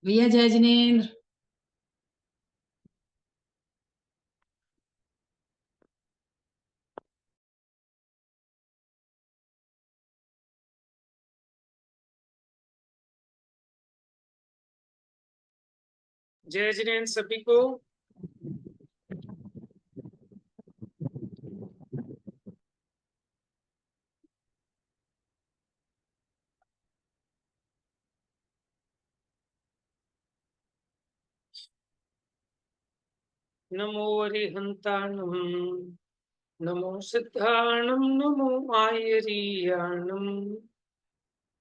भैया जय जिनेन्द्र। जय जिनेन्द्र सभी को। नमो अरिहंताणं, नमो सिद्धाणं, नमो आयरीयाणं,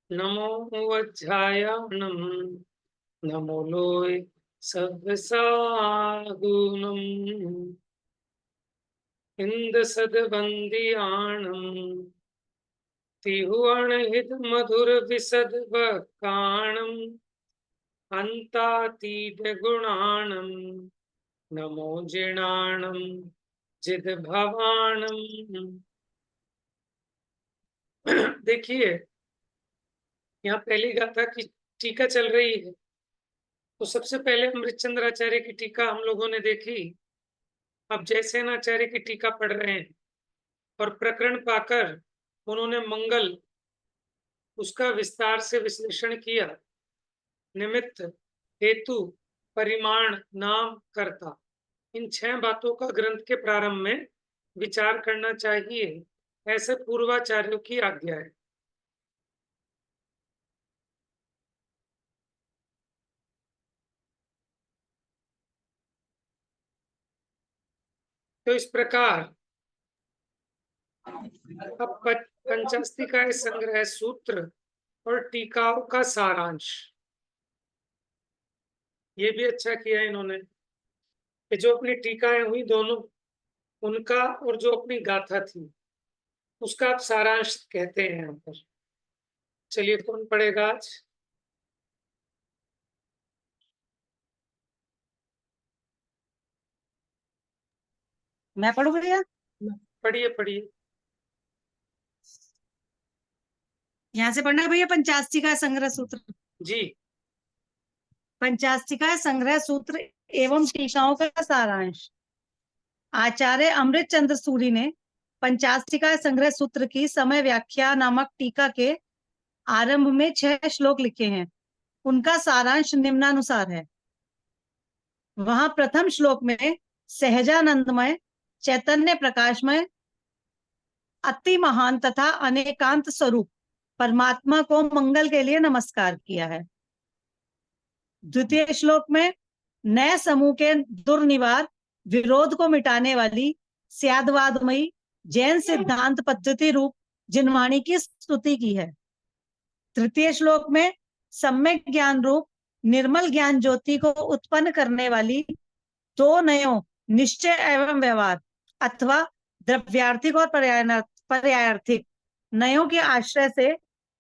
नमो वज्रायाणं, नमो लोय सव्यसागुणम् इंदसद्वन्द्याणं तिहुअणहित मधुर विशद वक्काणम् अन्तातीत गुणाणम् नमो जिणाणं जिद भवाणम्। देखिए, यहाँ पहली गाथा की टीका चल रही है। तो सबसे पहले अमृतचंद्राचार्य की टीका हम लोगों ने देखी। अब जयसेनाचार्य की टीका पढ़ रहे हैं और प्रकरण पाकर उन्होंने मंगल उसका विस्तार से विश्लेषण किया। निमित्त, हेतु, परिमाण, नाम, कर्ता, इन 6 बातों का ग्रंथ के प्रारंभ में विचार करना चाहिए, ऐसे पूर्वाचार्यों की आज्ञा है। तो इस प्रकार अब पंचास्तिकाय संग्रह सूत्र और टीकाओं का सारांश। ये भी अच्छा किया इन्होंने कि जो अपनी टीकाएं हुई दोनों, उनका और जो अपनी गाथा थी उसका आप सारांश कहते हैं यहाँ पर। चलिए, कौन पढ़ेगा आज? मैं पढ़ू भैया? पढ़िए पढ़िए। यहाँ से पढ़ना है भैया। पंचास्तिका संग्रह सूत्र। जी। पंचास्तिका संग्रह सूत्र एवं टीकाओं का सारांश। आचार्य अमृत चंद्र सूरी ने पंचास्तिका संग्रह सूत्र की समय व्याख्या नामक टीका के आरंभ में 6 श्लोक लिखे हैं। उनका सारांश निम्नानुसार है। वहां प्रथम श्लोक में सहजानंदमय, चैतन्य प्रकाशमय, अति महान तथा अनेकांत स्वरूप परमात्मा को मंगल के लिए नमस्कार किया है। द्वितीय श्लोक में नए समूह के दुर्निवार विरोध को मिटाने वाली स्यादवादमयी जैन सिद्धांत पद्धति रूप जिनवाणी की स्तुति की है। तृतीय श्लोक में सम्यक ज्ञान रूप निर्मल ज्ञान ज्योति को उत्पन्न करने वाली 2 नयों निश्चय एवं व्यवहार अथवा द्रव्यार्थिक और पर्यायार्थिक नयों के आश्रय से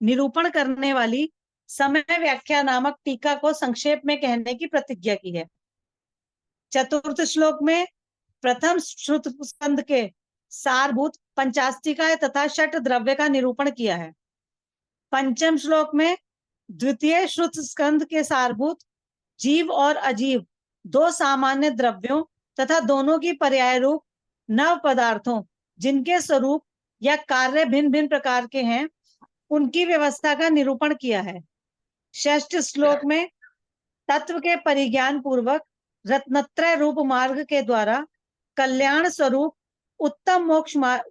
निरूपण करने वाली समय व्याख्या नामक टीका को संक्षेप में कहने की प्रतिज्ञा की है। चतुर्थ श्लोक में प्रथम श्रुत स्कंद के सारभूत पंचास्तिका तथा षट द्रव्य का निरूपण किया है। पंचम श्लोक में द्वितीय श्रुत स्कंद के सारभूत जीव और अजीव 2 सामान्य द्रव्यों तथा दोनों की पर्याय रूप नव पदार्थों जिनके स्वरूप या कार्य भिन्न भिन्न प्रकार के हैं, उनकी व्यवस्था का निरूपण किया है। षष्ठ श्लोक में तत्व के परिज्ञान पूर्वक रत्नत्रय रूप मार्ग के द्वारा कल्याण स्वरूप उत्तम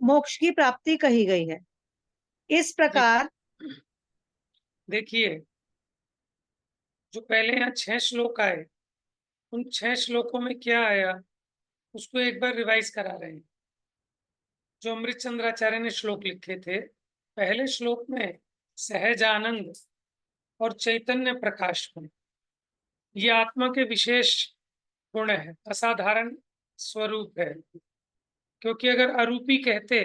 मोक्ष की प्राप्ति कही गई है। इस प्रकार देखिए, जो पहले यहाँ 6 श्लोक आए, उन 6 श्लोकों में क्या आया उसको एक बार रिवाइज करा रहे हैं। जो अमृतचंद्राचार्य ने श्लोक लिखे थे, पहले श्लोक में सहजानंद और चैतन्य प्रकाश में ये आत्मा के विशेष गुण है, असाधारण स्वरूप है। क्योंकि अगर अरूपी कहते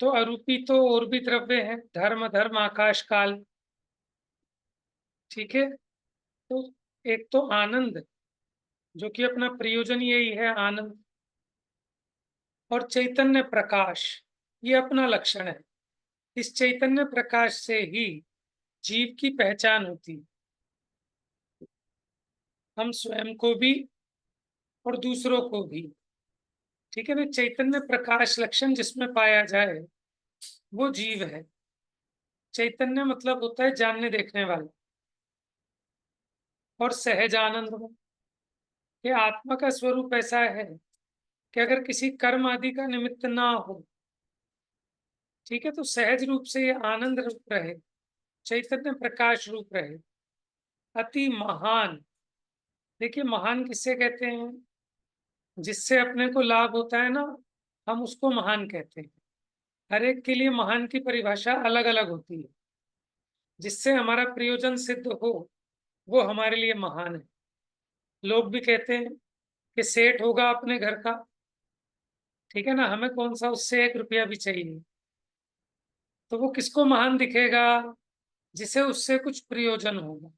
तो अरूपी तो और भी द्रव्य है, धर्म, धर्म, आकाश, काल। ठीक है। तो एक तो आनंद, जो कि अपना प्रयोजन यही है, आनंद, और चैतन्य प्रकाश, ये अपना लक्षण है। इस चैतन्य प्रकाश से ही जीव की पहचान होती। हम स्वयं को भी और दूसरों को भी, ठीक है ना। चैतन्य प्रकाश लक्षण जिसमें पाया जाए वो जीव है। चैतन्य मतलब होता है जानने देखने वाला। और सहज आनंद, ये आत्मा का स्वरूप ऐसा है कि अगर किसी कर्म आदि का निमित्त ना हो, ठीक है, तो सहज रूप से ये आनंद रूप रहे, चैतन्य प्रकाश रूप रहे। अति महान, देखिए महान किससे कहते हैं? जिससे अपने को लाभ होता है ना, हम उसको महान कहते हैं। हर एक के लिए महान की परिभाषा अलग अलग होती है। जिससे हमारा प्रयोजन सिद्ध हो वो हमारे लिए महान है। लोग भी कहते हैं कि सेठ होगा अपने घर का, ठीक है ना, हमें कौन सा उससे 1 रुपया भी चाहिए। तो वो किसको महान दिखेगा? जिसे उससे कुछ प्रयोजन होगा।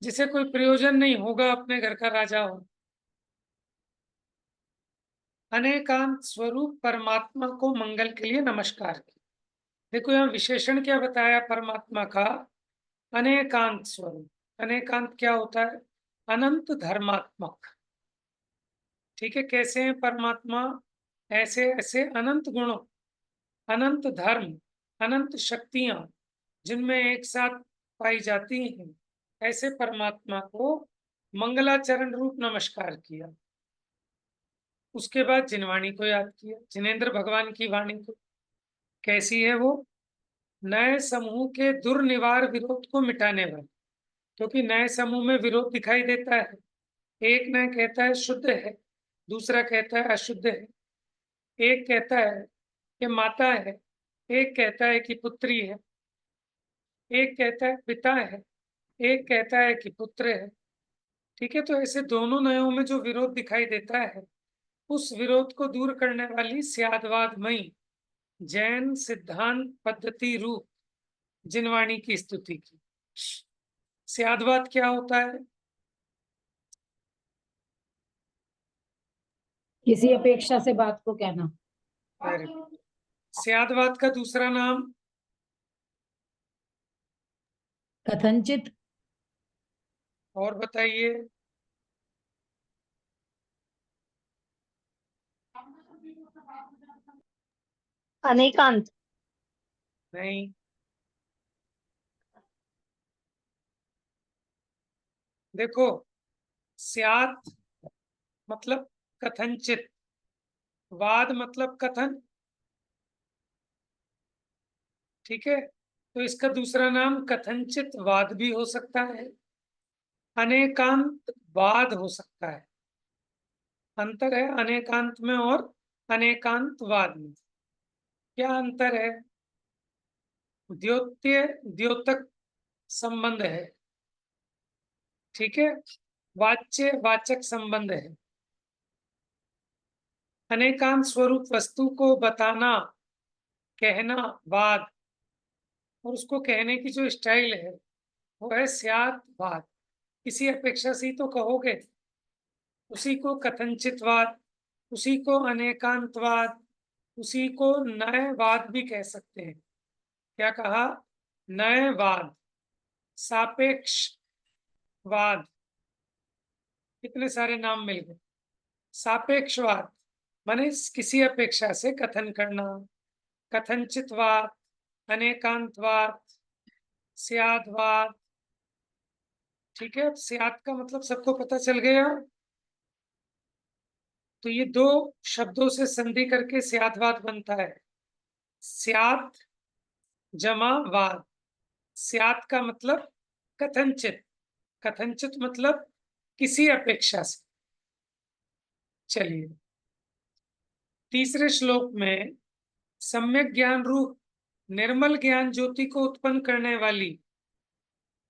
जिसे कोई प्रयोजन नहीं होगा, अपने घर का राजा हो। अनेकांत स्वरूप परमात्मा को मंगल के लिए नमस्कार की। देखो यहाँ विशेषण क्या बताया परमात्मा का? अनेकांत स्वरूप। अनेकांत क्या होता है? अनंत धर्मात्मक। ठीक है, कैसे है परमात्मा? ऐसे ऐसे अनंत गुणों, अनंत धर्म, अनंत शक्तियां जिनमें एक साथ पाई जाती हैं, ऐसे परमात्मा को मंगलाचरण रूप नमस्कार किया। उसके बाद जिनवाणी को याद किया, जिनेंद्र भगवान की वाणी को। कैसी है वो? नए समूह के दुर्निवार विरोध को मिटाने वाली। क्योंकि नए समूह में विरोध दिखाई देता है। एक न कहता है शुद्ध है, दूसरा कहता है अशुद्ध है। एक कहता है कि माता है, एक कहता है कि पुत्री है। एक कहता है पिता है, एक कहता है कि पुत्र है। ठीक है, तो ऐसे दोनों नयों में जो विरोध दिखाई देता है, उस विरोध को दूर करने वाली स्यादवादमयी जैन सिद्धांत पद्धति रूप जिनवाणी की स्तुति की। स्यादवाद क्या होता है? किसी अपेक्षा से बात को कहना। Very good. स्यादवाद का दूसरा नाम? कथनचित। और बताइए। अनेकांत। नहीं, देखो, स्यात मतलब कथनचित, वाद मतलब कथन, ठीक है। तो इसका दूसरा नाम कथनचित वाद भी हो सकता है, अनेकांत वाद हो सकता है। अंतर है अनेकांत में और अनेकांतवाद में। क्या अंतर है? द्योत्य द्योतक संबंध है, ठीक है। वाच्य वाचक संबंध है। अनेकांत स्वरूप वस्तु को बताना, कहना, वाद, और उसको कहने की जो स्टाइल है वो है स्यादवाद। किसी अपेक्षा से तो कहोगे, उसी को कथनचितवाद, उसी को अनेकांतवाद, उसी को नयवाद भी कह सकते हैं। क्या कहा? नयवाद, सापेक्षवाद, कितने सारे नाम मिल गए। सापेक्षवाद माने किसी अपेक्षा से कथन करना, कथनचितवाद, अनेकांतवाद, स्यादवाद। ठीक है, स्याद का मतलब सबको पता चल गया। तो ये दो शब्दों से संधि करके स्यादवाद बनता है। स्याद जमा वाद। स्याद का मतलब कथनचित, कथनचित मतलब किसी अपेक्षा से। चलिए, तीसरे श्लोक में सम्यक ज्ञान रूप निर्मल ज्ञान ज्योति को उत्पन्न करने वाली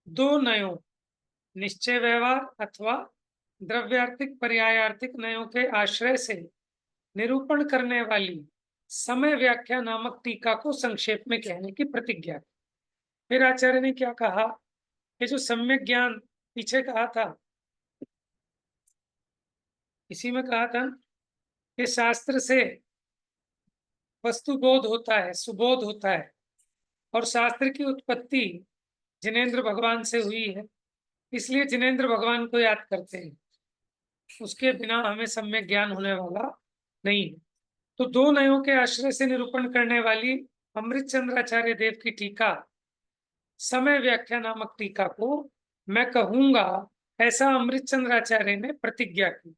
दो नयों, निश्चय व्यवहार अथवा द्रव्यार्थिक पर्यायार्थिक नयों के आश्रय से निरूपण करने वाली समय व्याख्या नामक टीका को संक्षेप में कहने की प्रतिज्ञा। फिर आचार्य ने क्या कहा? ये जो सम्यक ज्ञान पीछे कहा था, इसी में कहा था कि शास्त्र से वस्तु बोध होता है, सुबोध होता है। और शास्त्र की उत्पत्ति जिनेंद्र भगवान से हुई है। इसलिए जिनेंद्र भगवान को याद करते हैं, उसके बिना हमें सम्यक ज्ञान होने वाला नहीं है। तो दो नयों के आश्रय से निरूपण करने वाली अमृत चंद्राचार्य देव की टीका, समय व्याख्या नामक टीका को मैं कहूंगा, ऐसा अमृत चंद्राचार्य ने प्रतिज्ञा की।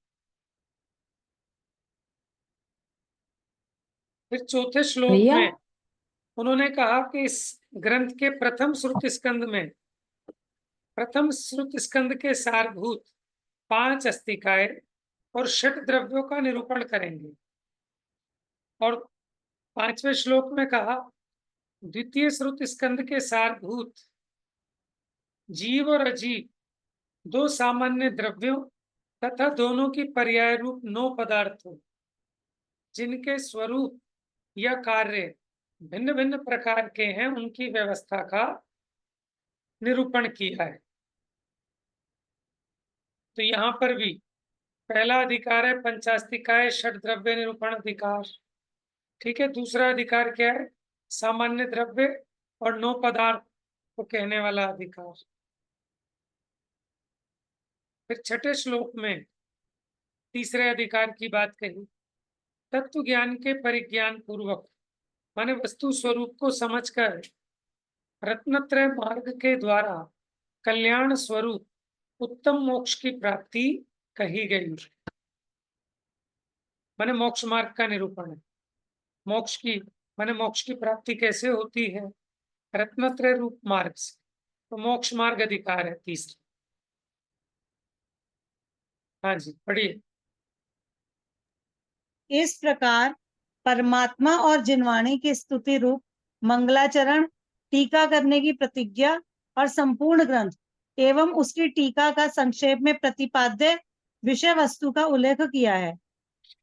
फिर चौथे श्लोक भैया में उन्होंने कहा कि इस ग्रंथ के प्रथम श्रुत स्कंद के सारभूत 5 अस्तिकाएं और 6 द्रव्यों का निरूपण करेंगे। और 5वें श्लोक में कहा, द्वितीय श्रुत स्कंद के सारभूत जीव और अजीव 2 सामान्य द्रव्यों तथा दोनों की पर्याय रूप 9 पदार्थों, जिनके स्वरूप या कार्य भिन्न भिन्न प्रकार के हैं, उनकी व्यवस्था का निरूपण किया है। तो यहाँ पर भी पहला अधिकार है पंचास्तिकाय षड द्रव्य निरूपण अधिकार, ठीक है। दूसरा अधिकार क्या है? सामान्य द्रव्य और 9 पदार्थ को कहने वाला अधिकार। फिर 6ठे श्लोक में तीसरे अधिकार की बात कही, तत्व ज्ञान के परिज्ञान पूर्वक, माने वस्तु स्वरूप को समझकर रत्नत्रय मार्ग के द्वारा कल्याण स्वरूप उत्तम मोक्ष की प्राप्ति कही गई। माने मोक्ष मार्ग का निरूपण है। मोक्ष की प्राप्ति कैसे होती है? रत्नत्रय रूप मार्ग से। तो मोक्ष मार्ग अधिकार है तीसरा। हाँ जी, पढ़िए। इस प्रकार परमात्मा और जिनवाणी की स्तुति रूप मंगलाचरण, टीका करने की प्रतिज्ञा और संपूर्ण ग्रंथ एवं उसकी टीका का संक्षेप में प्रतिपाद्य विषय वस्तु का उल्लेख किया है।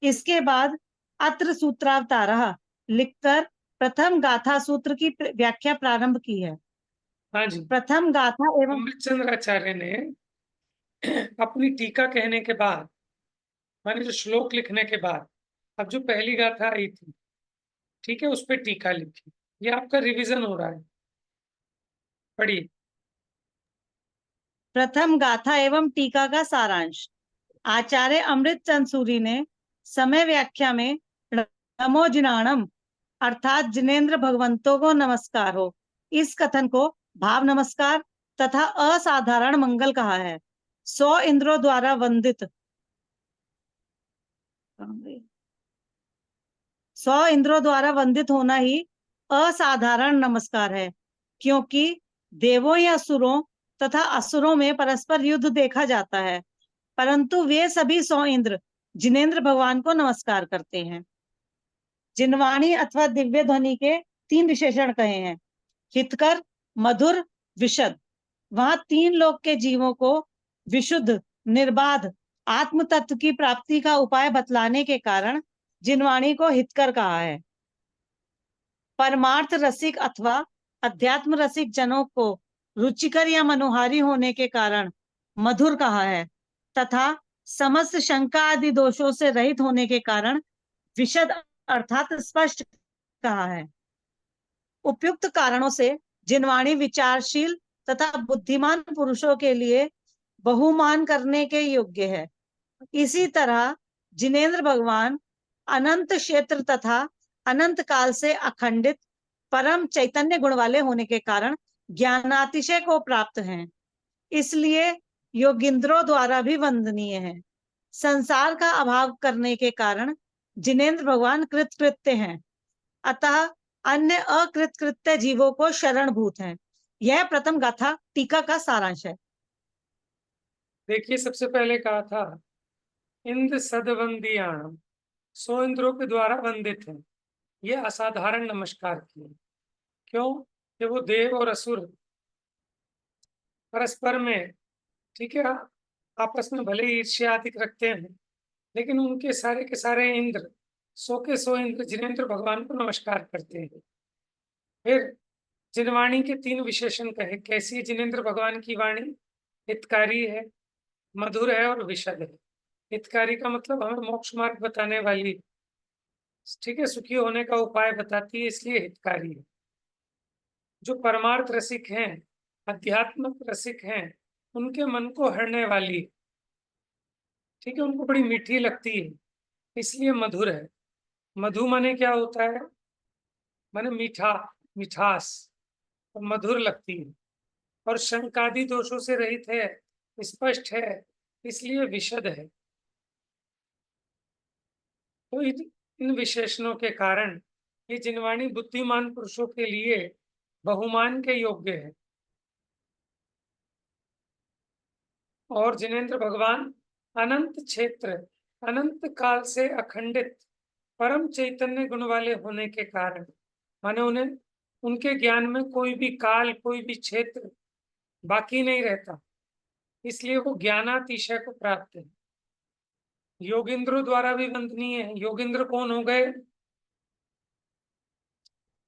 इसके बाद अत्र सूत्रावतारः लिखकर प्रथम गाथा सूत्र की व्याख्या प्रारंभ की है। हाँ जी, प्रथम गाथा एवं अमृत चंद्राचार्य ने अपनी टीका कहने के बाद, माने जो श्लोक लिखने के बाद, अब जो पहली गाथा आई थी, ठीक है, उस पर टीका लिखी। ये आपका रिवीजन हो रहा है, पढ़िए। प्रथम गाथा एवं टीका का सारांश। आचार्य अमृत चंद सूरी ने समय व्याख्या में नमो जिनाणम अर्थात जिनेंद्र भगवंतों को नमस्कार हो, इस कथन को भाव नमस्कार तथा असाधारण मंगल कहा है। 100 इंद्रों द्वारा वंदित 100 इंद्रों द्वारा वंदित होना ही असाधारण नमस्कार है, क्योंकि देवों या असुरों तथा असुरों में परस्पर युद्ध देखा जाता है, परंतु वे सभी 100 इंद्र जिनेंद्र भगवान को नमस्कार करते हैं। जिनवाणी अथवा दिव्य ध्वनि के 3 विशेषण कहे हैं, हितकर, मधुर, विशद। वहां 3 लोक के जीवों को विशुद्ध, निर्बाध आत्म तत्व की प्राप्ति का उपाय बतलाने के कारण जिनवाणी को हितकर कहा है। परमार्थ रसिक अथवा अध्यात्म रसिक जनों को रुचिकर या मनोहारी होने के कारण मधुर कहा है, तथा समस्त शंका आदि दोषों से रहित होने के कारण विशद अर्थात स्पष्ट कहा है। उपयुक्त कारणों से जिनवाणी विचारशील तथा बुद्धिमान पुरुषों के लिए बहुमान करने के योग्य है। इसी तरह जिनेंद्र भगवान अनंत क्षेत्र तथा अनंत काल से अखंडित परम चैतन्य गुण वाले होने के कारण ज्ञानातिशय को प्राप्त हैं, इसलिए योगिंद्रों द्वारा भी वंदनीय है। संसार का अभाव करने के कारण जिनेंद्र भगवान कृतकृत्य हैं, अतः अन्य अकृतकृत्य जीवों को शरणभूत हैं। यह प्रथम गाथा टीका का सारांश है। देखिए, सबसे पहले कहा था इंद्र सदवंदियाणम, 100 इंद्रों के द्वारा वंदित है। ये असाधारण नमस्कार किए। क्यों? कि वो देव और असुर परस्पर में, ठीक है, आपस में भले ही ईर्ष्या आदि रखते हैं, लेकिन उनके सारे के सारे इंद्र, 100 के 100 इंद्र जिनेंद्र भगवान को नमस्कार करते हैं। फिर जिनवाणी के 3 विशेषण कहे। कैसी है जिनेंद्र भगवान की वाणी? हितकारी है, मधुर है और विशद है। हितकारी का मतलब हमें मोक्ष मार्ग बताने वाली, ठीक है, सुखी होने का उपाय बताती है, इसलिए हितकारी है। जो परमार्थ रसिक हैं, अध्यात्मक रसिक हैं, उनके मन को हरने वाली, ठीक है, उनको बड़ी मीठी लगती है, इसलिए मधुर है। मधु माने क्या होता है? माने मीठा, मिठास, और मधुर लगती है, और शंकादि दोषों से रहित है, स्पष्ट है, इसलिए विशद है। तो इन विशेषणों के कारण ये जिनवाणी बुद्धिमान पुरुषों के लिए बहुमान के योग्य है। और जिनेंद्र भगवान अनंत क्षेत्र, अनंत काल से अखंडित परम चैतन्य गुण वाले होने के कारण, माने उन्हें, उनके ज्ञान में कोई भी काल, कोई भी क्षेत्र बाकी नहीं रहता, इसलिए वो ज्ञानातिशय को प्राप्त है। योगिंद्रों द्वारा भी वंदनीय है। योगिंद्र कौन हो गए?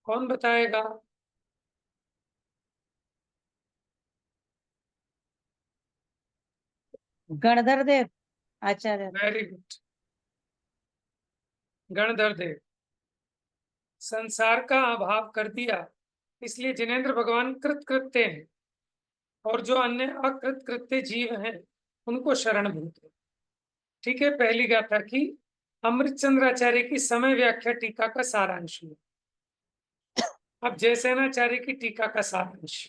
कौन बताएगा? गणधर देव आचार्य। Very good. गणधर देव। संसार का अभाव कर दिया, इसलिए जिनेंद्र भगवान कृतकृत्य हैं, और जो अन्य अकृतकृत्य जीव हैं उनको शरणभूत है। ठीक है, पहली गाथा की अमृतचंद्राचार्य की समय व्याख्या टीका का सारांश हुआ। अब जयसेनाचार्य की टीका का सारांश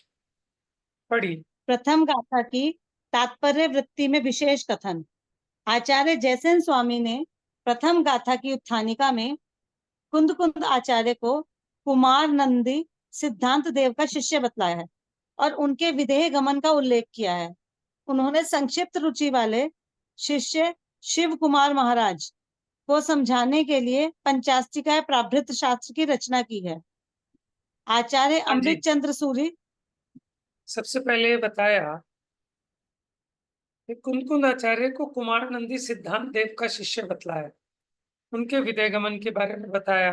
पढ़िए। प्रथम गाथा की तात्पर्य वृत्ति में विशेष कथन। आचार्य जयसेन स्वामी ने प्रथम गाथा की उत्थानिका में कुंद आचार्य को कुमार नंदी सिद्धांत देव का शिष्य बतलाया है और उनके विदेह गमन का उल्लेख किया है। उन्होंने संक्षिप्त रुचि वाले शिष्य शिव कुमार महाराज को समझाने के लिए पंचास्तिकाय प्राभृत शास्त्र की रचना की है। आचार्य हाँ जी। अमृत चंद्र सूरी सबसे पहले बताया कि कुंद आचार्य को कुमार नंदी सिद्धांत देव का शिष्य बतलाया, उनके विदेह गमन के बारे में बताया।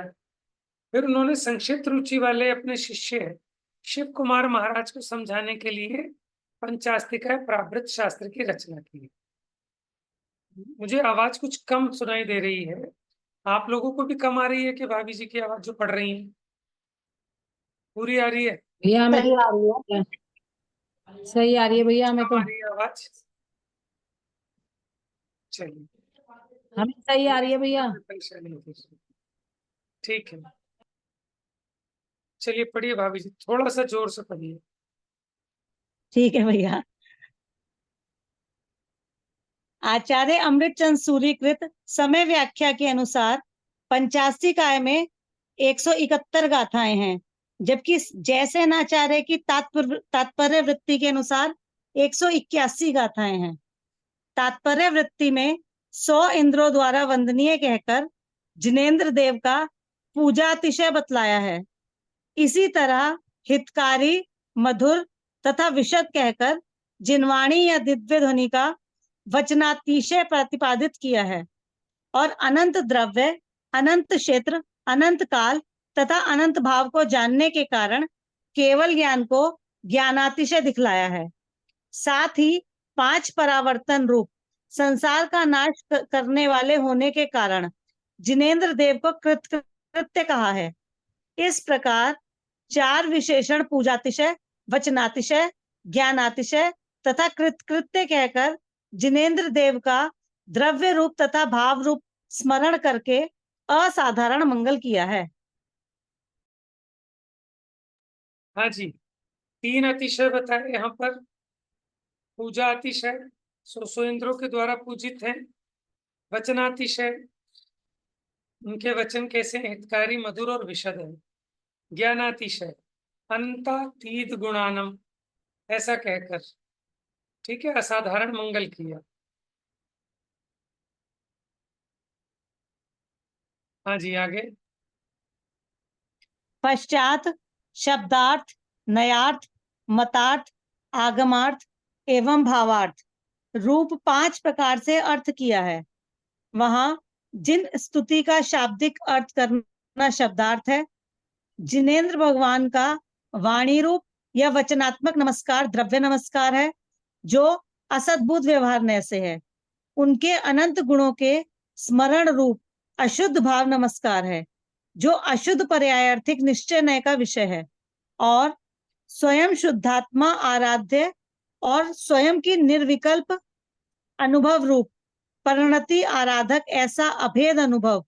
फिर उन्होंने संक्षिप्त रुचि वाले अपने शिष्य शिव कुमार महाराज को समझाने के लिए पंचास्तिकाय प्राभृत शास्त्र की रचना की। मुझे आवाज कुछ कम सुनाई दे रही है, आप लोगों को भी कम आ रही है कि भाभी जी की आवाज जो पढ़ रही है पूरी आ रही है? भैया हमें सही आ रही है। सही आ रही है भैया, हमें कम तो आ रही है आवाज? चलिए, हमें सही आ रही है भैया। परेशानी होगी। ठीक है, चलिए पढ़िए भाभी जी, थोड़ा सा जोर से पढ़िए। ठीक है भैया। आचार्य अमृतचंद सूरीकृत समय व्याख्या के अनुसार पंचास्तिकाय में 171 गाथाएं हैं, जबकि जयसेनाचार्य की तात्पर्य वृत्ति के अनुसार 181 गाथाएं हैं। तात्पर्य वृत्ति में 100 इंद्रों द्वारा वंदनीय कहकर जिनेंद्र देव का पूजातिशय बतलाया है। इसी तरह हितकारी, मधुर तथा विशद कहकर जिनवाणी या दिव्य ध्वनि का वचनातिशय प्रतिपादित किया है, और अनंत द्रव्य, अनंत क्षेत्र, अनंत काल तथा अनंत भाव को जानने के कारण केवल ज्ञान को ज्ञानातिशय दिखलाया है। साथ ही 5 परावर्तन रूप संसार का नाश करने वाले होने के कारण जिनेंद्र देव को कृत्य कहा है। इस प्रकार 4 विशेषण पूजातिशय, वचनातिशय, ज्ञानातिशय तथा कृत्य कहकर जिनेंद्र देव का द्रव्य रूप तथा भाव रूप स्मरण करके असाधारण मंगल किया है। हाँ जी, 3 अतिशय बताए यहाँ पर। पूजा अतिशय, 100 इंद्रों के द्वारा पूजित है। वचनातिशय, उनके वचन कैसे हितकारी, मधुर और विशद है। ज्ञानातिशय, अंतातीत गुणानम, ऐसा कहकर, ठीक है, असाधारण मंगल किया। हाँ जी, आगे। पश्चात शब्दार्थ, नयार्थ, मतार्थ, आगमार्थ एवं भावार्थ रूप 5 प्रकार से अर्थ किया है। वहां जिन स्तुति का शाब्दिक अर्थ करना शब्दार्थ है, जिनेंद्र भगवान का वाणी रूप या वचनात्मक नमस्कार द्रव्य नमस्कार है, जो असद्भुत व्यवहार से है। उनके अनंत गुणों के स्मरण रूप अशुद्ध भाव नमस्कार है, जो अशुद्ध पर्यायार्थिक निश्चय नय का विषय है। और स्वयं शुद्धात्मा आराध्य और स्वयं की निर्विकल्प अनुभव रूप परिणति आराधक ऐसा अभेद अनुभव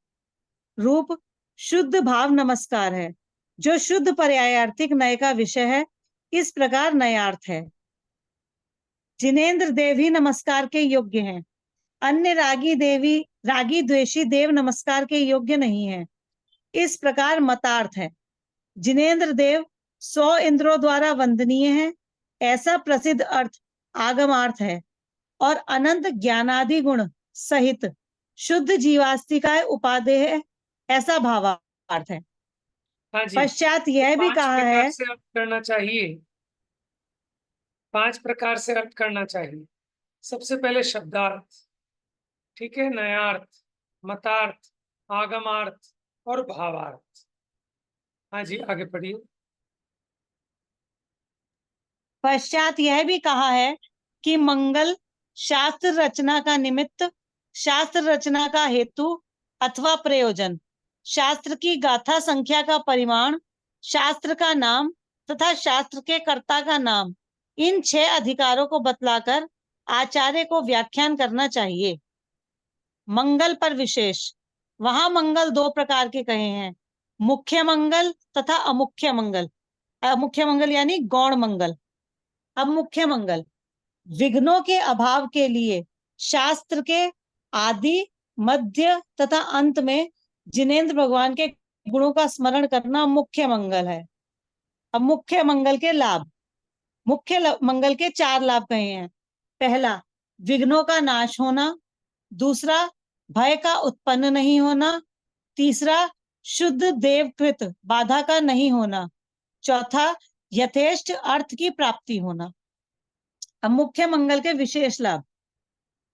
रूप शुद्ध भाव नमस्कार है, जो शुद्ध पर्यायार्थिक नय का विषय है। इस प्रकार नयार्थ है। जिनेन्द्र देव ही नमस्कार के योग्य हैं, अन्य रागी द्वेषी देव नमस्कार के योग्य नहीं है। इस प्रकार मतार्थ है। जिनेन्द्र देव 100 इंद्रों द्वारा वंदनीय है, ऐसा प्रसिद्ध अर्थ आगमार्थ है, और अनंत ज्ञानादि गुण सहित शुद्ध जीवास्तिकाय उपादेय है, ऐसा भावार्थ है। हाँ जी, पश्चात यह भी 5 कहा प्रकार है, से अर्थ करना चाहिए। 5 प्रकार से अर्थ करना चाहिए। सबसे पहले शब्दार्थ, ठीक है, नयार्थ, मतार्थ, आगमार्थ और भावार्थ। हाँ जी, आगे पढ़िए। पश्चात यह भी कहा है कि मंगल शास्त्र रचना का निमित्त, शास्त्र रचना का हेतु अथवा प्रयोजन, शास्त्र की गाथा संख्या का परिमाण, शास्त्र का नाम तथा शास्त्र के कर्ता का नाम, इन 6 अधिकारों को बतलाकर आचार्य को व्याख्यान करना चाहिए। मंगल पर विशेष, वहां मंगल 2 प्रकार के कहे हैं, मुख्य मंगल तथा अमुख्य मंगल। अमुख्य मंगल यानी गौण मंगल। अब मुख्य मंगल, विघ्नों के अभाव के लिए शास्त्र के आदि, मध्य तथा अंत में जिनेन्द्र भगवान के गुणों का स्मरण करना मुख्य मंगल है। अब मुख्य मंगल के लाभ, मुख्य मंगल के 4 लाभ कहे हैं। पहला, विघ्नों का नाश होना। दूसरा, भय का उत्पन्न नहीं होना। तीसरा, शुद्ध देवकृत बाधा का नहीं होना। चौथा, यथेष्ट अर्थ की प्राप्ति होना। अब मुख्य मंगल के विशेष लाभ।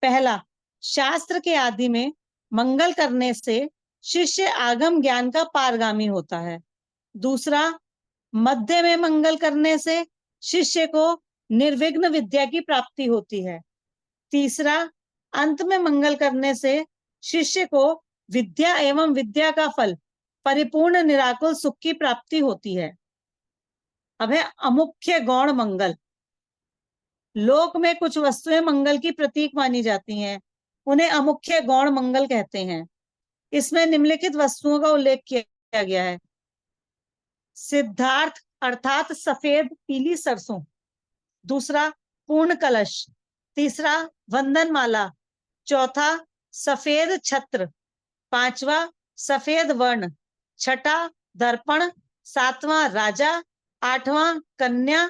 पहला, शास्त्र के आदि में मंगल करने से शिष्य आगम ज्ञान का पारगामी होता है। दूसरा, मध्य में मंगल करने से शिष्य को निर्विघ्न विद्या की प्राप्ति होती है। तीसरा, अंत में मंगल करने से शिष्य को विद्या एवं विद्या का फल परिपूर्ण निराकुल सुख की प्राप्ति होती है। अब है अमुख्य गौण मंगल। लोक में कुछ वस्तुएं मंगल की प्रतीक मानी जाती हैं, उन्हें अमुख्य गौण मंगल कहते हैं। इसमें निम्नलिखित वस्तुओं का उल्लेख किया गया है। सिद्धार्थ अर्थात सफेद पीली सरसों। दूसरा, पूर्ण कलश। तीसरा, वंदन माला। चौथा, सफेद छत्र। पांचवा, सफेद वर्ण। छठा, दर्पण। सातवां, राजा। आठवां, कन्या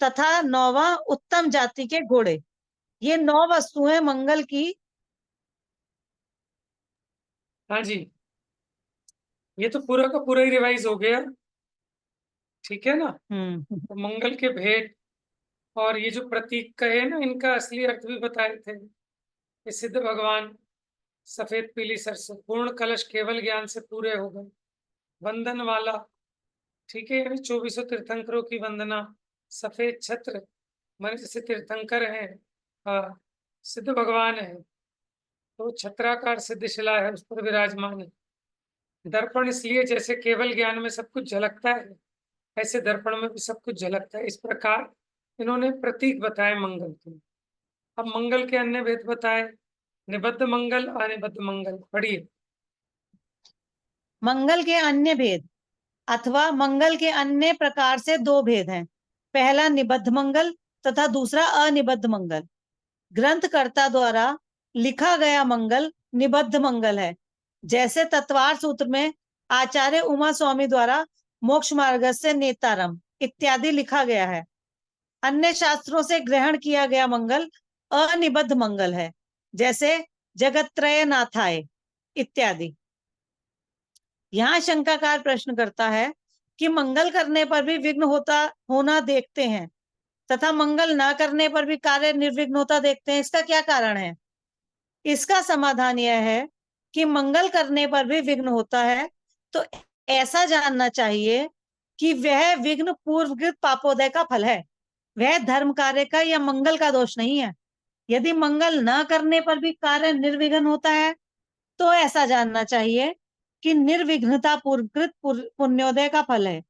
तथा 9वां, उत्तम जाति के घोड़े। ये 9 वस्तुएं मंगल की। हाँ जी, ये तो पूरा का पूरा ही रिवाइज हो गया, ठीक है ना। तो मंगल के भेद और ये जो प्रतीक कहे ना, इनका असली अर्थ भी बताए थे। ये सिद्ध भगवान, सफेद पीली सरसों, पूर्ण कलश केवल ज्ञान से पूरे हो गए, वंदन वाला, ठीक है, यानी 24 तीर्थंकरों की वंदना, सफेद छत्र माने जैसे तीर्थंकर हैं, सिद्ध भगवान है तो छत्राकार सिद्ध शिला है, उस पर विराजमान है। दर्पण इसलिए जैसे केवल ज्ञान में सब कुछ झलकता है, ऐसे दर्पण में भी सब कुछ झलकता है। इस प्रकार इन्होंने प्रतीक बताए मंगल के। अब मंगल के अन्य भेद बताए, निबद्ध मंगल, अनिबद्ध मंगल। पढ़िए। मंगल के अन्य भेद अथवा मंगल के अन्य प्रकार से 2 भेद हैं। पहला, निबद्ध मंगल तथा दूसरा, अनिबद्ध मंगल। ग्रंथकर्ता द्वारा लिखा गया मंगल निबद्ध मंगल है, जैसे तत्वार सूत्र में आचार्य उमा स्वामी द्वारा मोक्ष मार्ग से नेतारम इत्यादि लिखा गया है। अन्य शास्त्रों से ग्रहण किया गया मंगल अनिबद्ध मंगल है, जैसे जगत्त्रय नाथाय इत्यादि। यहाँ शंकाकार प्रश्न करता है कि मंगल करने पर भी विघ्न होना देखते हैं तथा मंगल ना करने पर भी कार्य निर्विघ्न होता देखते हैं, इसका क्या कारण है? इसका समाधान यह है कि मंगल करने पर भी विघ्न होता है तो ऐसा जानना चाहिए कि वह विघ्न पूर्वकृत पापोदय का फल है, वह धर्म कार्य का या मंगल का दोष नहीं है। यदि मंगल न करने पर भी कार्य निर्विघ्न होता है तो ऐसा जानना चाहिए कि निर्विघ्नता पूर्वकृत पुण्योदय का फल है,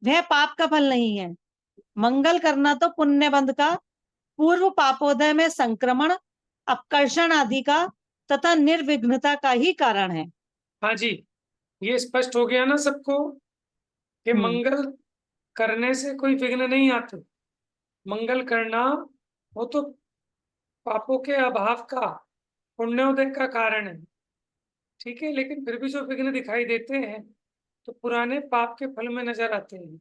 वह पाप का फल नहीं है। मंगल करना तो पुण्य बंध का पूर्व पापोदय में संक्रमण, अपकर्षण आदि का तथा निर्विघ्नता का ही कारण है। हाँ जी, ये स्पष्ट हो गया ना सबको कि मंगल करने से कोई विघ्न नहीं आते। मंगल करना वो तो पापों के अभाव का, पुण्योदय का कारण है। ठीक है, लेकिन फिर भी जो विघ्न दिखाई देते हैं तो पुराने पाप के फल में नजर आते हैं।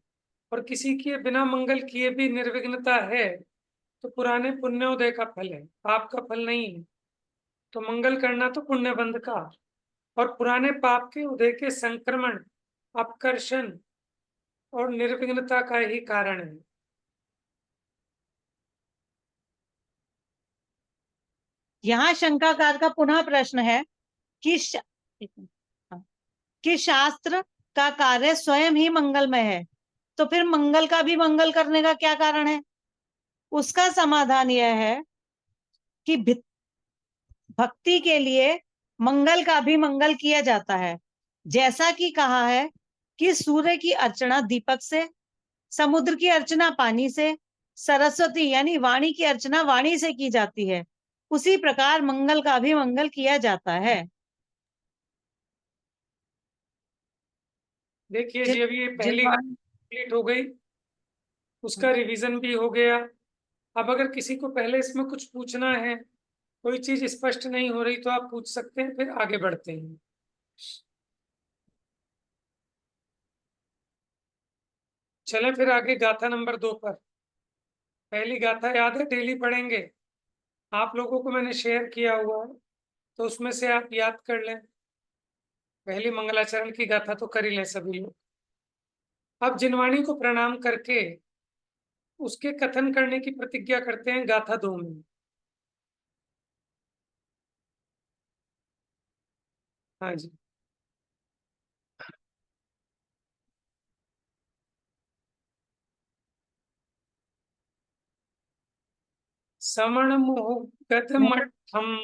और किसी के बिना मंगल किए भी निर्विघ्नता है तो पुराने पुण्योदय का फल है, पाप का फल नहीं है। तो मंगल करना तो पुण्य बंध का और पुराने पाप के उदय के संक्रमण, अपकर्षण और निर्विघ्नता का ही कारण है। यहाँ शंकाकार का पुनः प्रश्न है कि कि शास्त्र का कार्य स्वयं ही मंगलमय है, तो फिर मंगल का भी मंगल करने का क्या कारण है? उसका समाधान यह है कि भक्ति के लिए मंगल का भी मंगल किया जाता है। जैसा कि कहा है कि सूर्य की अर्चना दीपक से, समुद्र की अर्चना पानी से, सरस्वती यानी वाणी की अर्चना वाणी से की जाती है, उसी प्रकार मंगल का भी मंगल किया जाता है। देखिए जी, अभी ये पहली कंप्लीट हो गई, उसका रिवीजन भी हो गया। अब अगर किसी को पहले इसमें कुछ पूछना है, कोई चीज स्पष्ट नहीं हो रही, तो आप पूछ सकते हैं, फिर आगे बढ़ते हैं। चलें फिर आगे गाथा नंबर 2 पर। पहली गाथा याद है, डेली पढ़ेंगे। आप लोगों को मैंने शेयर किया हुआ है, तो उसमें से आप याद कर लें। पहली मंगलाचरण की गाथा तो कर ही लें सभी लोग। अब जिनवाणी को प्रणाम करके उसके कथन करने की प्रतिज्ञा करते हैं गाथा 2 में। हाँ जी। समण मुहु गद मठम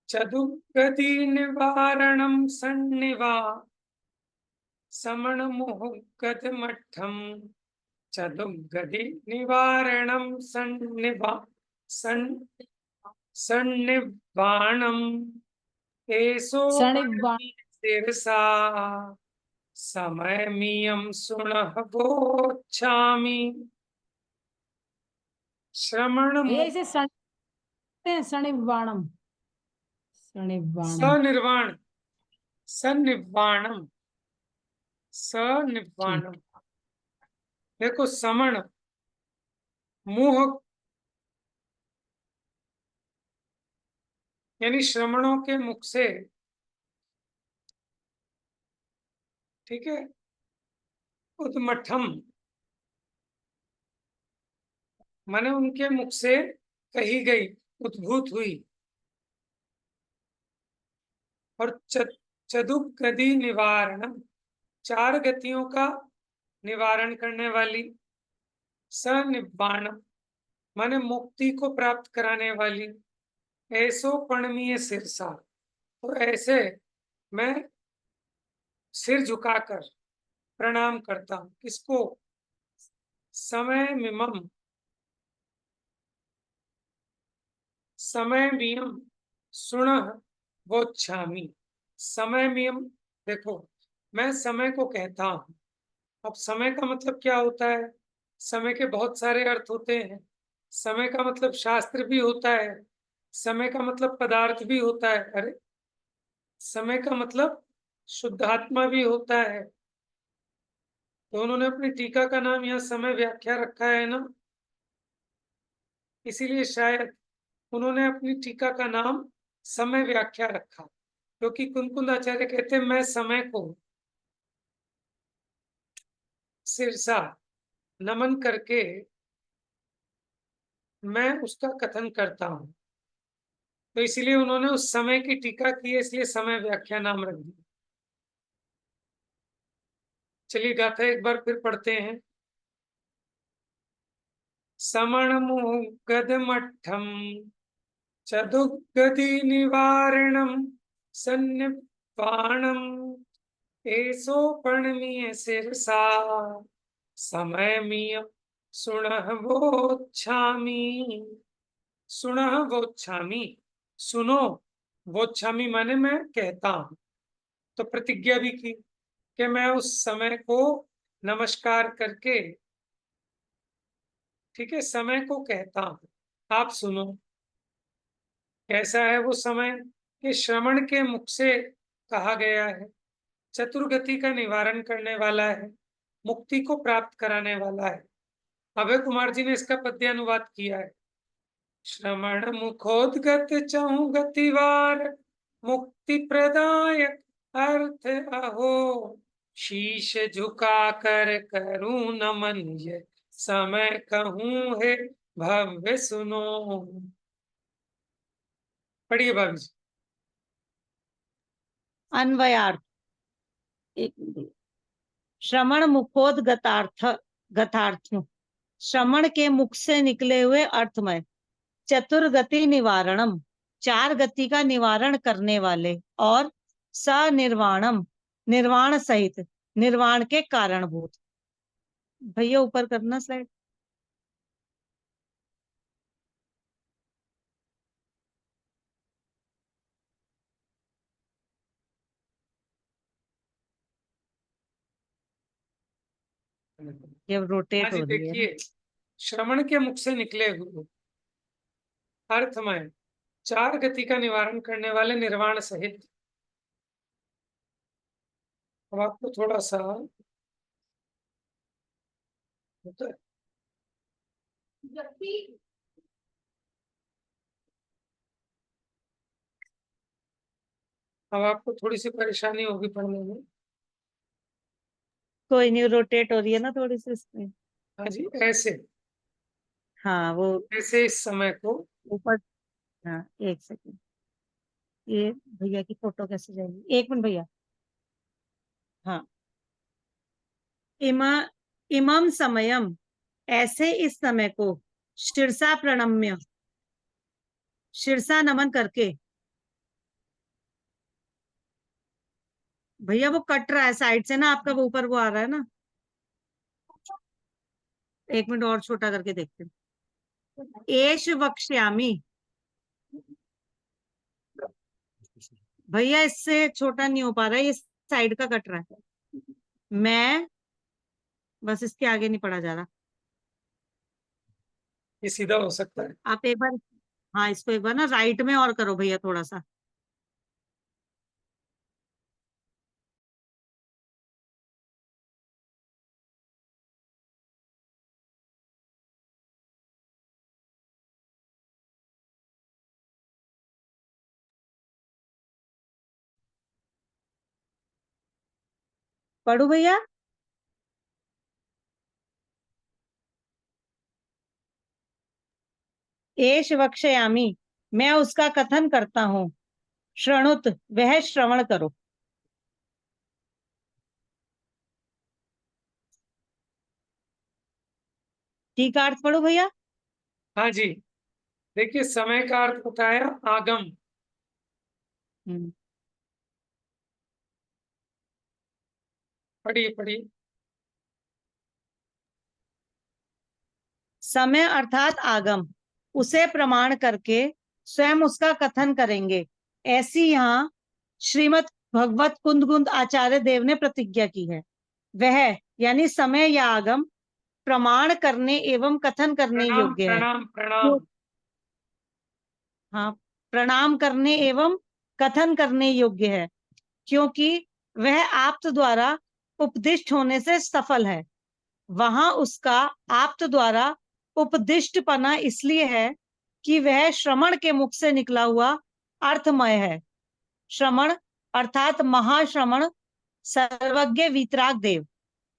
चतुर्गति निवारणम सन्निवा। समण मुहु गद मठम चतुर्गति निवारणम सन्निवा सन्निवाणम एसो सणिवा शिरसा समय मियम सुनः वोच्छामि। श्रमण भैया इसे सणिवाणम सणिवाणम सनिर्वाण सन्निवाणम सनिवाणम। देखो, समण मुह यानी श्रमणों के मुख से, ठीक है, उद्मठम माने उनके मुख से कही गई, उद्भूत हुई। और चतुक गति निवारण, 4 गतियों का निवारण करने वाली। सनिवाणम माने मुक्ति को प्राप्त कराने वाली। ऐसो प्रणमीय सिरसा, तो ऐसे मैं सिर झुकाकर प्रणाम करता हूं। किसको? समय मिमम, समय मियम सुन वोच्छामि। समय मियम, देखो, मैं समय को कहता हूं। अब समय का मतलब क्या होता है? समय के बहुत सारे अर्थ होते हैं। समय का मतलब शास्त्र भी होता है, समय का मतलब पदार्थ भी होता है, अरे समय का मतलब शुद्धात्मा भी होता है। तो उन्होंने अपनी टीका का नाम यहाँ समय व्याख्या रखा है ना, इसीलिए शायद उन्होंने अपनी टीका का नाम समय व्याख्या रखा, क्योंकि कुंकुंद आचार्य कहते हैं मैं समय को सिरसा नमन करके मैं उसका कथन करता हूं। तो इसीलिए उन्होंने उस समय की टीका की है, इसलिए समय व्याख्या नाम रख दिया। चलिए गाथा एक बार फिर पढ़ते हैं। समण मुहु गद मठम चतुर्गति निवारणम सन्निवाणम एसो प्रणमीय सिरसा समय मिय सुनः वोच्छामि, सुनः वोच्छामि, सुनो, वोच्छामि माने मैं कहता हूं। तो प्रतिज्ञा भी की कि मैं उस समय को नमस्कार करके, ठीक है, समय को कहता हूं, आप सुनो। कैसा है वो समय कि श्रवण के मुख से कहा गया है, चतुर्गति का निवारण करने वाला है, मुक्ति को प्राप्त कराने वाला है। अभय कुमार जी ने इसका पद्यानुवाद किया है। श्रवण मुखोद्गत चहु गतिवार, मुक्ति प्रदायक अर्थ अहो, शीश झुका कर करूं नमन, ये समय कहूं है भव्य सुनो। पढ़िए भाभी जी। अन्वयार्थ। एक मिनट। श्रवण मुखोद्गतार्थ गतार्थ, श्रवण के मुख से निकले हुए अर्थमय। चतुर्गति निवारणम, चार गति का निवारण करने वाले। और सनिर्वाणम, निर्वाण सहित, निर्वाण के कारणभूत। भैया ऊपर करना स्लाइड। ये हाँ रोटेट जी, हो रही है ना। देखिए, श्रवण के मुख से निकले हुए अर्थमय, चार गति का निवारण करने वाले, निर्वाण सहित। अब आपको थोड़ा सा होता है, अब आपको थोड़ी सी परेशानी होगी पढ़ने में। कोई नहीं, रोटेट हो रही है ना थोड़ी सी इसमें। हाँ जी, ऐसे हाँ वो ऐसे इस समय को, ऊपर। हाँ एक सेकंड, ये भैया की फोटो कैसे जाएगी, एक मिनट भैया। हाँ, इमा इमम समयम, ऐसे इस समय को, शीर्षा प्रणम्य, शीर्षा नमन करके। भैया वो कट रहा है साइड से ना आपका, वो ऊपर वो आ रहा है ना। एक मिनट और छोटा करके देखते हैं। एश वक्ष्यामी, भैया इससे छोटा नहीं हो पा रहा है, ये साइड का कट रहा है। मैं, बस इसके आगे नहीं पढ़ा जा रहा। ये सीधा हो सकता है। आप एक बार, हाँ इसको एक बार ना राइट में और करो भैया थोड़ा सा। पढ़ू भैया। एश वक्ष्यामी, मैं उसका कथन करता हूं। श्रणुत, वह श्रवण करो। ठीक है, अर्थ पढ़ो भैया। हाँ जी, देखिए, समय का अर्थ होता है आगम। पढ़िए पढ़िए। समय अर्थात आगम, उसे प्रमाण करके स्वयं उसका कथन करेंगे, ऐसी यहाँ श्रीमद् भगवत कुंद कुंद आचार्य देव ने प्रतिज्ञा की है। वह यानी समय या आगम प्रमाण करने एवं कथन करने प्रणाम योग्य है। प्रणाम प्रणाम। हाँ, प्रणाम करने एवं कथन करने योग्य है, क्योंकि वह आप्त द्वारा उपदिष्ट होने से सफल है। वहां उसका आप्त द्वारा उपदिष्टपना इसलिए है कि वह श्रवण के मुख से निकला हुआ अर्थमय है। श्रवण अर्थात महाश्रवण, सर्वज्ञ वीतराग देव।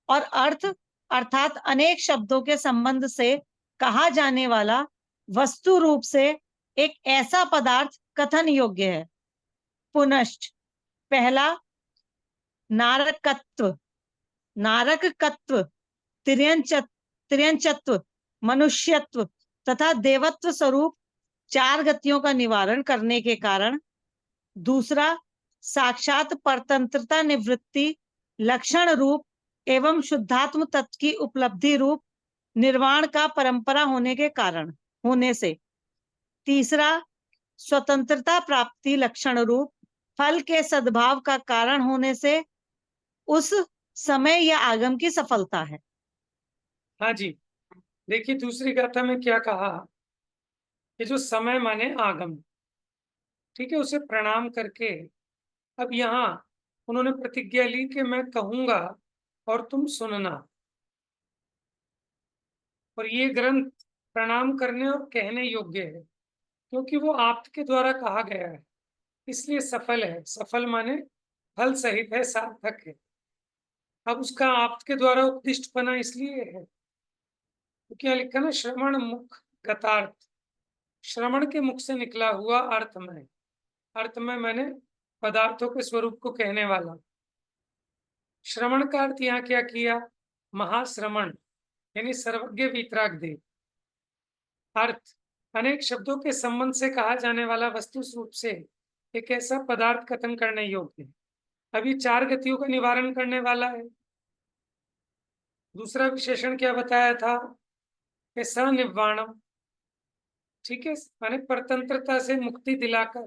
और अर्थ अर्थात अनेक शब्दों के संबंध से कहा जाने वाला वस्तु रूप से एक ऐसा पदार्थ कथन योग्य है। पुनश्च, पहला नारकत्व, नारकत्व, तिर्यंचत्व, मनुष्यत्व तथा देवत्व स्वरूप चार गतियों का निवारण करने के कारण। दूसरा, साक्षात परतंत्रता निवृत्ति लक्षण रूप एवं शुद्धात्म तत्व की उपलब्धि रूप निर्वाण का परंपरा होने के कारण होने से। तीसरा, स्वतंत्रता प्राप्ति लक्षण रूप फल के सद्भाव का कारण होने से उस समय या आगम की सफलता है। हाँ जी, देखिए दूसरी गाथा में क्या कहा कि जो समय माने आगम, ठीक है, उसे प्रणाम करके अब यहाँ उन्होंने प्रतिज्ञा ली कि मैं कहूंगा और तुम सुनना। और ये ग्रंथ प्रणाम करने और कहने योग्य है क्योंकि वो आप्त के द्वारा कहा गया है, इसलिए सफल है। सफल माने फल सहित है, सार्थक है। अब उसका आप्त के द्वारा उपदिष्ट बना इसलिए है तो क्या लिखा ना, श्रवण मुख गतार्थ, श्रवण के मुख से निकला हुआ अर्थमय। अर्थमय मैंने पदार्थों के स्वरूप को कहने वाला। श्रवण का अर्थ यहाँ क्या किया, महाश्रवण यानी सर्वज्ञ वीतराग देव। अर्थ, अनेक शब्दों के संबंध से कहा जाने वाला वस्तु रूप से एक ऐसा पदार्थ कथन करने योग्य है। अभी 4 गतियों का निवारण करने वाला है। दूसरा विशेषण क्या बताया था कि सनिर्वाणम, ठीक है, माने परतंत्रता से मुक्ति दिलाकर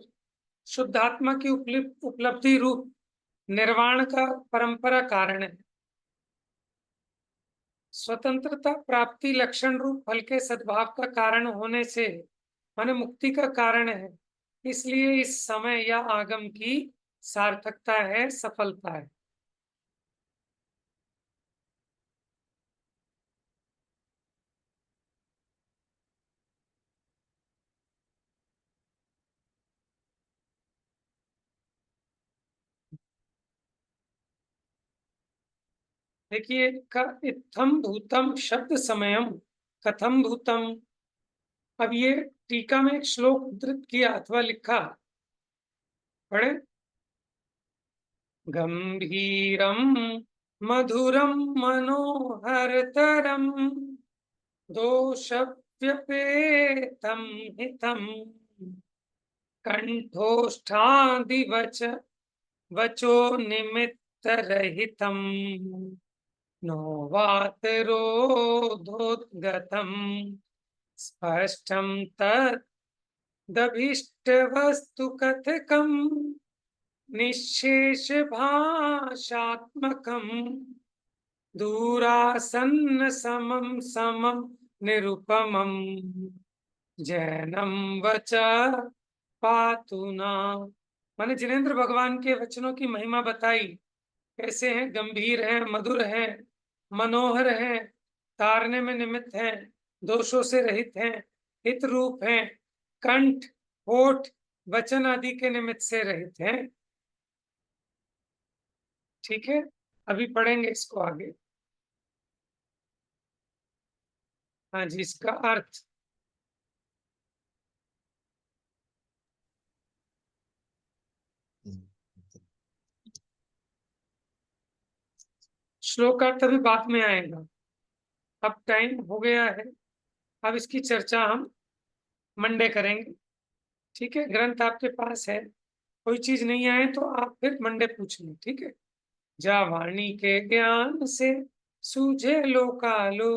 शुद्धात्मा की उपलब्धि रूप निर्वाण का परंपरा कारण है। स्वतंत्रता प्राप्ति लक्षण रूप फल के सद्भाव का कारण होने से माने मुक्ति का कारण है, इसलिए इस समय या आगम की सार्थकता है, सफलता है। देखिए इत्थम भूतम शब्द समयम कथम भूतम। अब ये टीका में एक श्लोक उद्धृत किया अथवा लिखा, पढ़े। गंभीरम मधुरम मनोहरतरम दोषव्यपेतम हितम कंठोष्ठादिवच वचो निमित्त रहितम नोवातरोधोद्गतम स्पष्टम तदभीष्ट वस्तु कथकम निःशेष भाषात्मकम दूरासन्न समम समम निरुपमम जैनम वच पातुना। माने जिनेन्द्र भगवान के वचनों की महिमा बताई, कैसे हैं, गंभीर हैं, मधुर हैं, मनोहर हैं, तारने में निमित्त हैं, दोषों से रहित हैं, हित रूप हैं, कंठ होठ वचन आदि के निमित्त से रहित हैं। ठीक है, अभी पढ़ेंगे इसको आगे। हाँ जी, इसका अर्थ, श्लोक अर्थ अभी बाद में आएगा, अब टाइम हो गया है। अब इसकी चर्चा हम मंडे करेंगे। ठीक है, ग्रंथ आपके पास है, कोई चीज नहीं आए तो आप फिर मंडे पूछ लें। ठीक है, जा वाणी के ज्ञान से सूझे लोकालो।